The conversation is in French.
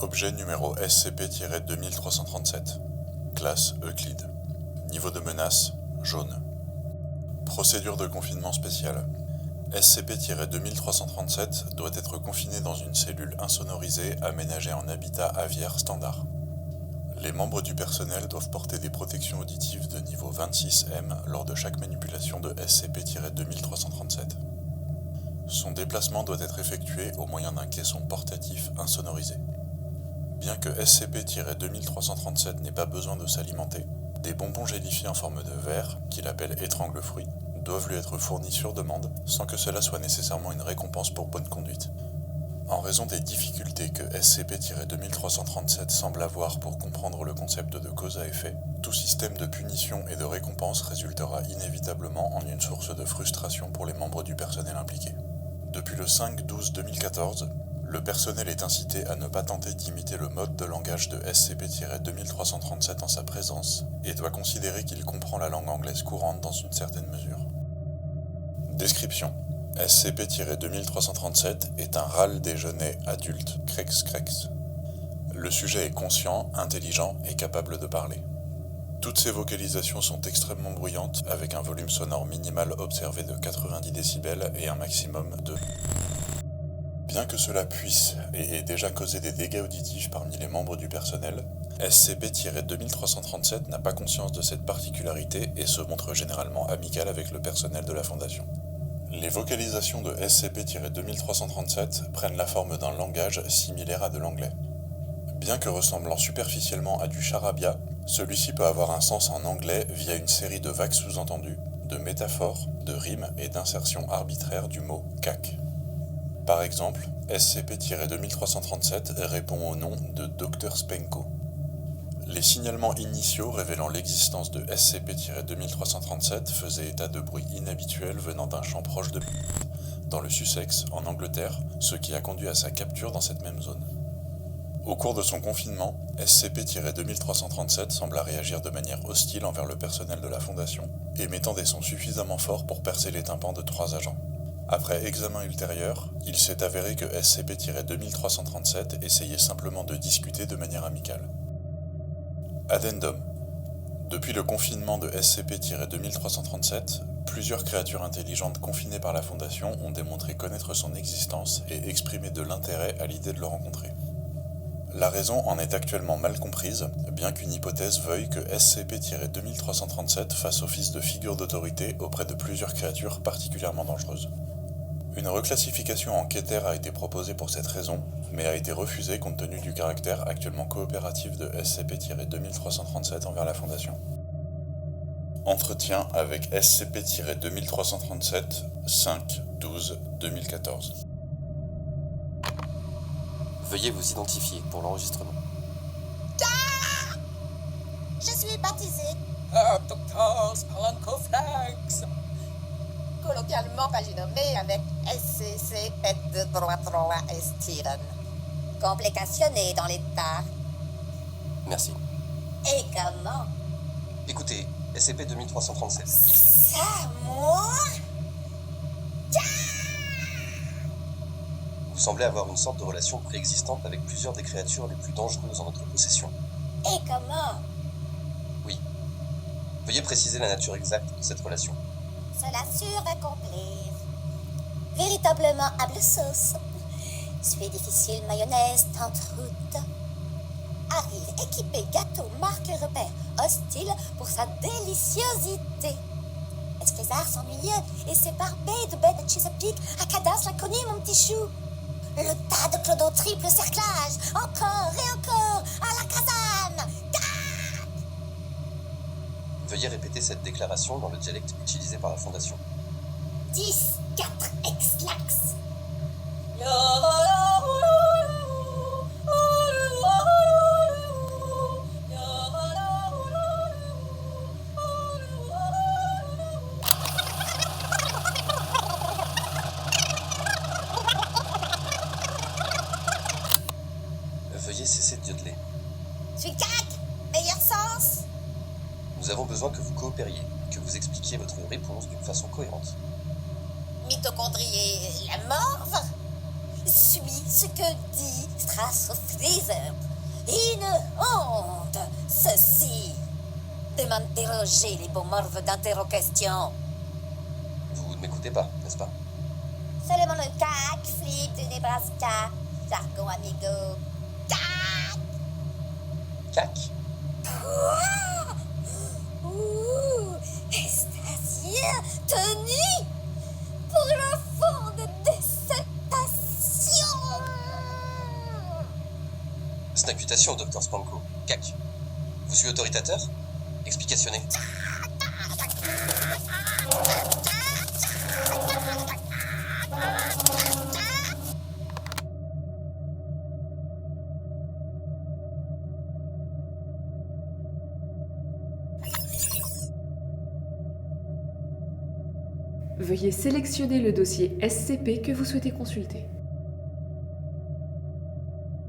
Objet numéro SCP-2337. Classe Euclide. Niveau de menace, jaune. Procédure de confinement spéciale. SCP-2337 doit être confiné dans une cellule insonorisée aménagée en habitat aviaire standard. Les membres du personnel doivent porter des protections auditives de niveau 26M lors de chaque manipulation de SCP-2337. Son déplacement doit être effectué au moyen d'un caisson portatif insonorisé. Bien que SCP-2337 n'ait pas besoin de s'alimenter, des bonbons gélifiés en forme de verre, qu'il appelle étrangle-fruits, doivent lui être fournis sur demande, sans que cela soit nécessairement une récompense pour bonne conduite. En raison des difficultés que SCP-2337 semble avoir pour comprendre le concept de cause à effet, tout système de punition et de récompense résultera inévitablement en une source de frustration pour les membres du personnel impliqués. Depuis le 5/12/2014, le personnel est incité à ne pas tenter d'imiter le mode de langage de SCP-2337 en sa présence et doit considérer qu'il comprend la langue anglaise courante dans une certaine mesure. Description. SCP-2337 est un râle déjeuner adulte Krex. Le sujet est conscient, intelligent et capable de parler. Toutes ces vocalisations sont extrêmement bruyantes avec un volume sonore minimal observé de 90 décibels et un maximum de... Bien que cela puisse et ait déjà causé des dégâts auditifs parmi les membres du personnel, SCP-2337 n'a pas conscience de cette particularité et se montre généralement amical avec le personnel de la Fondation. Les vocalisations de SCP-2337 prennent la forme d'un langage similaire à de l'anglais. Bien que ressemblant superficiellement à du charabia, celui-ci peut avoir un sens en anglais via une série de vagues sous-entendus, de métaphores, de rimes et d'insertions arbitraires du mot « cac ». Par exemple, SCP-2337 répond au nom de Dr Spenko. Les signalements initiaux révélant l'existence de SCP-2337 faisaient état de bruits inhabituels venant d'un champ proche de dans le Sussex, en Angleterre, ce qui a conduit à sa capture dans cette même zone. Au cours de son confinement, SCP-2337 sembla réagir de manière hostile envers le personnel de la Fondation, émettant des sons suffisamment forts pour percer les tympans de 3 agents. Après examen ultérieur, il s'est avéré que SCP-2337 essayait simplement de discuter de manière amicale. Addendum. Depuis le confinement de SCP-2337, plusieurs créatures intelligentes confinées par la Fondation ont démontré connaître son existence et exprimé de l'intérêt à l'idée de le rencontrer. La raison en est actuellement mal comprise, bien qu'une hypothèse veuille que SCP-2337 fasse office de figure d'autorité auprès de plusieurs créatures particulièrement dangereuses. Une reclassification en Keter a été proposée pour cette raison, mais a été refusée compte tenu du caractère actuellement coopératif de SCP-2337 envers la Fondation. Entretien avec SCP-2337, 5/12/2014. Veuillez vous identifier pour l'enregistrement. Je suis baptisé, Dr. Spalancoflex. colloquialement paginommé avec SCC Pet de droit et Steven. Complicationné dans l'état. Merci. Et comment? Écoutez, SCP-2337. Ça, moi? Vous semblez avoir une sorte de relation préexistante avec plusieurs des créatures les plus dangereuses en notre possession. Et comment? Oui. Veuillez préciser la nature exacte de cette relation. Cela sure accomplir. Véritablement hable sauce. Suis difficile mayonnaise tente route. Arrive équipé gâteau marque repère hostile pour sa déliciosité. Est-ce que les arts sont ennuyeux et c'est barbé de bête de Chesapeake à cadastre inconnu mon petit chou? Le tas de clodo triple cerclage, encore et encore, à la casane. Veuillez répéter cette déclaration dans le dialecte utilisé par la Fondation. 10, 4, ex-lax. Veuillez cesser de diodeler. Suis cac, meilleur sens. Nous avons besoin que vous coopériez, que vous expliquiez votre réponse d'une façon cohérente. Mitochondrie et la morve. suis ce que dit Strassfreezer. Une honte, ceci, de m'interroger les beaux morves d'interrogation. Vous ne m'écoutez pas, n'est-ce pas? Seulement le cac flip du Nebraska. Jargon amigo. Cac! CAC? Quoi? Ouh, Estasia tenue pour un fond de dissertation. Snacutation, docteur Spanko. CAC. Vous suis autoritateur? Explicationnez. Veuillez sélectionner le dossier SCP que vous souhaitez consulter.